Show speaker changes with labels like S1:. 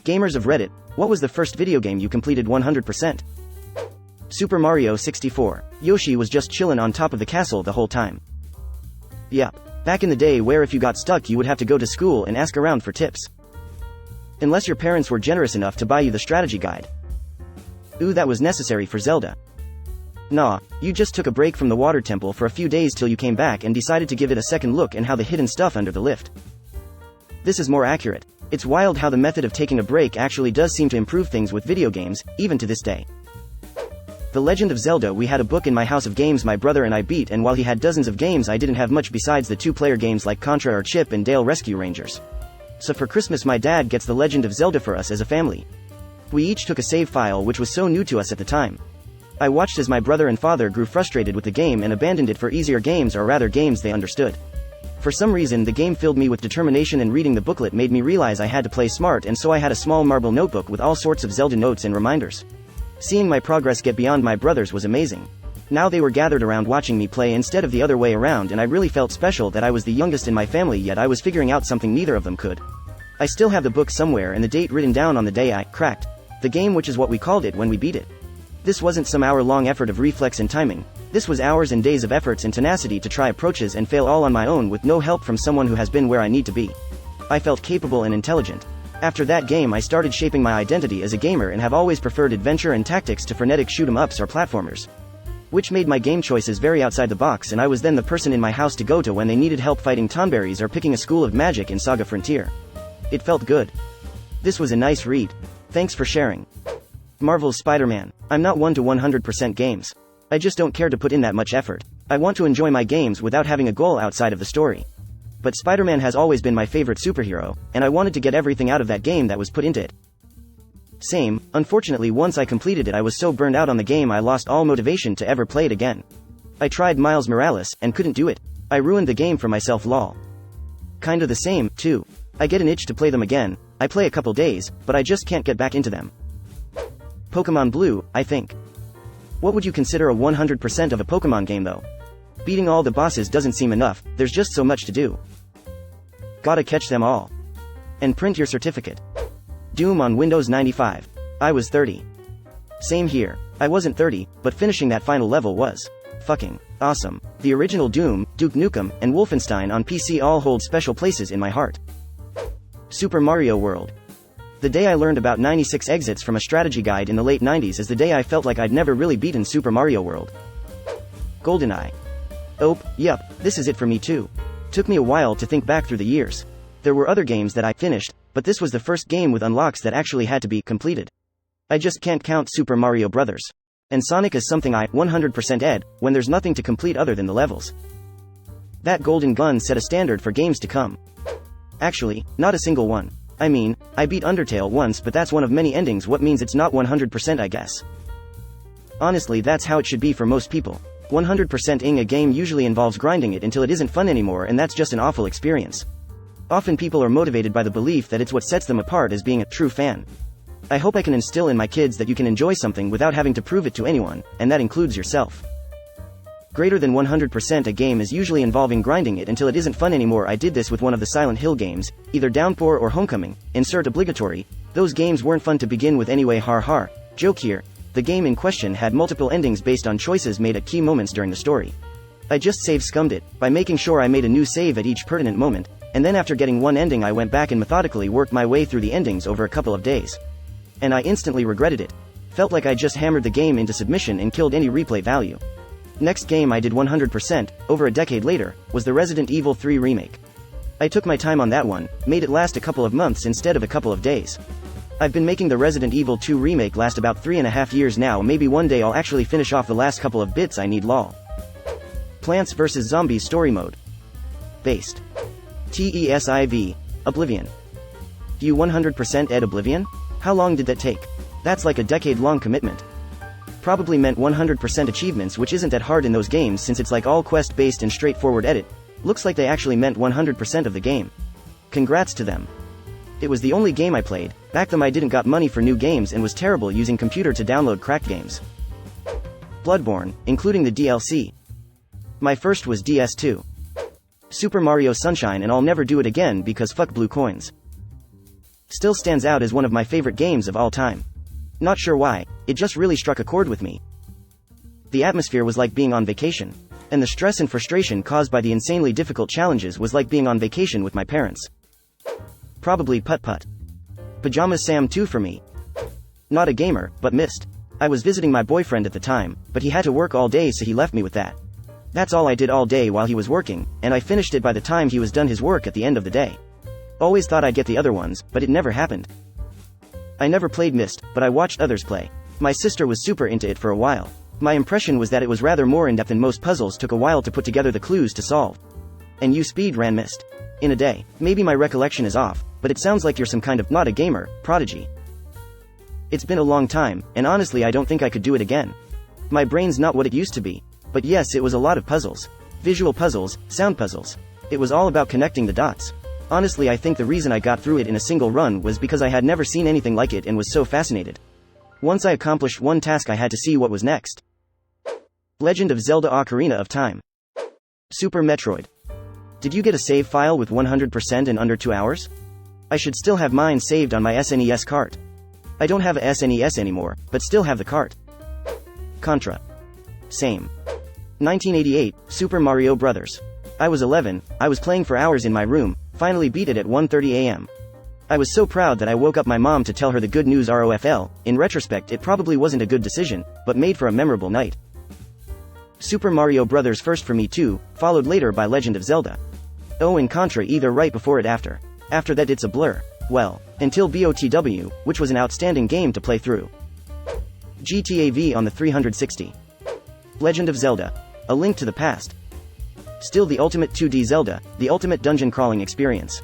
S1: Gamers of Reddit, what was the first video game you completed 100%? Super Mario 64. Yoshi was just chillin' on top of the castle the whole time. Yup. Back in the day where if you got stuck you would have to go to school and ask around for tips. Unless your parents were generous enough to buy you the strategy guide. Ooh, that was necessary for Zelda. Nah, you just took a break from the water temple for a few days till you came back and decided to give it a second look and how the hidden stuff under the lift. This is more accurate. It's wild how the method of taking a break actually does seem to improve things with video games, even to this day. The Legend of Zelda. We had a book in my house of games my brother and I beat, and while he had dozens of games I didn't have much besides the two-player games like Contra or Chip and Dale Rescue Rangers. So for Christmas my dad gets The Legend of Zelda for us as a family. We each took a save file which was so new to us at the time. I watched as my brother and father grew frustrated with the game and abandoned it for easier games, or rather games they understood. For some reason the game filled me with determination, and reading the booklet made me realize I had to play smart, and so I had a small marble notebook with all sorts of Zelda notes and reminders. Seeing my progress get beyond my brothers was amazing. Now they were gathered around watching me play instead of the other way around, and I really felt special that I was the youngest in my family, yet I was figuring out something neither of them could. I still have the book somewhere and the date written down on the day I cracked the game, which is what we called it when we beat it. This wasn't some hour-long effort of reflex and timing. This was hours and days of efforts and tenacity to try approaches and fail all on my own with no help from someone who has been where I need to be. I felt capable and intelligent. After that game I started shaping my identity as a gamer and have always preferred adventure and tactics to frenetic shoot-'em-ups or platformers. Which made my game choices very outside the box, and I was then the person in my house to go to when they needed help fighting Tonberries or picking a school of magic in Saga Frontier. It felt good. This was a nice read. Thanks for sharing. Marvel's Spider-Man. I'm not one to 100% games. I just don't care to put in that much effort. I want to enjoy my games without having a goal outside of the story. But Spider-Man has always been my favorite superhero, and I wanted to get everything out of that game that was put into it. Same. Unfortunately, once I completed it I was so burned out on the game I lost all motivation to ever play it again. I tried Miles Morales, and couldn't do it. I ruined the game for myself, lol. Kinda the same, too. I get an itch to play them again. I play a couple days, but I just can't get back into them. Pokemon Blue, I think. What would you consider a 100% of a Pokemon game though? Beating all the bosses doesn't seem enough, there's just so much to do. Gotta catch them all. And print your certificate. Doom on Windows 95. I was 30. Same here. I wasn't 30, but finishing that final level was fucking awesome. The original Doom, Duke Nukem, and Wolfenstein on PC all hold special places in my heart. Super Mario World. The day I learned about 96 exits from a strategy guide in the late 90s is the day I felt like I'd never really beaten Super Mario World. GoldenEye. Oh, yup, this is it for me too. Took me a while to think back through the years. There were other games that I finished, but this was the first game with unlocks that actually had to be completed. I just can't count Super Mario Bros. And Sonic is something I 100% ed, when there's nothing to complete other than the levels. That golden gun set a standard for games to come. Actually, not a single one. I mean, I beat Undertale once, but that's one of many endings, what means it's not 100% I guess. Honestly, that's how it should be for most people. 100%ing a game usually involves grinding it until it isn't fun anymore, and that's just an awful experience. Often people are motivated by the belief that it's what sets them apart as being a true fan. I hope I can instill in my kids that you can enjoy something without having to prove it to anyone, and that includes yourself. Greater than 100% a game is usually involving grinding it until it isn't fun anymore. I did this with one of the Silent Hill games, either Downpour or Homecoming, insert obligatory. Those games weren't fun to begin with anyway, har har. Joke here. The game in question had multiple endings based on choices made at key moments during the story. I just save scummed it, by making sure I made a new save at each pertinent moment, and then after getting one ending I went back and methodically worked my way through the endings over a couple of days. And I instantly regretted it. Felt like I just hammered the game into submission and killed any replay value. Next game I did 100%, over a decade later, was the Resident Evil 3 remake. I took my time on that one, made it last a couple of months instead of a couple of days. I've been making the Resident Evil 2 remake last about 3.5 years now. Maybe one day I'll actually finish off the last couple of bits I need, lol. Plants vs. Zombies Story Mode. Based. TESIV. Oblivion. Do you 100% ed Oblivion? How long did that take? That's like a decade-long commitment. Probably meant 100% achievements, which isn't that hard in those games since it's like all quest-based and straightforward edit. Looks like they actually meant 100% of the game. Congrats to them. It was the only game I played. Back then I didn't got money for new games and was terrible using computer to download cracked games. Bloodborne, including the DLC. My first was DS2. Super Mario Sunshine, and I'll never do it again because fuck blue coins. Still stands out as one of my favorite games of all time. Not sure why, it just really struck a chord with me. The atmosphere was like being on vacation. And the stress and frustration caused by the insanely difficult challenges was like being on vacation with my parents. Probably Putt-Putt. Pajamas Sam 2 for me. Not a gamer, but missed. I was visiting my boyfriend at the time, but he had to work all day so he left me with that. That's all I did all day while he was working, and I finished it by the time he was done his work at the end of the day. Always thought I'd get the other ones, but it never happened. I never played Myst, but I watched others play. My sister was super into it for a while. My impression was that it was rather more in-depth and most puzzles took a while to put together the clues to solve. And you speed ran Myst in a day. Maybe my recollection is off, but it sounds like you're some kind of not a gamer prodigy. It's been a long time, and honestly I don't think I could do it again. My brain's not what it used to be. But yes, it was a lot of puzzles. Visual puzzles, sound puzzles. It was all about connecting the dots. Honestly, I think the reason I got through it in a single run was because I had never seen anything like it and was so fascinated. Once I accomplished one task I had to see what was next. Legend of Zelda: Ocarina of Time. Super Metroid. Did you get a save file with 100% in under 2 hours? I should still have mine saved on my SNES cart. I don't have a SNES anymore, but still have the cart. Contra. Same. 1988, Super Mario Bros. I was 11, I was playing for hours in my room, finally beat it at 1:30 a.m. I was so proud that I woke up my mom to tell her the good news. ROFL, in retrospect it probably wasn't a good decision, but made for a memorable night. Super Mario Bros. First for me too, followed later by Legend of Zelda. Oh, and Contra either right before it after. After that it's a blur. Well, until BOTW, which was an outstanding game to play through. GTA V on the 360. Legend of Zelda: A Link to the Past. Still the ultimate 2D Zelda, the ultimate dungeon crawling experience.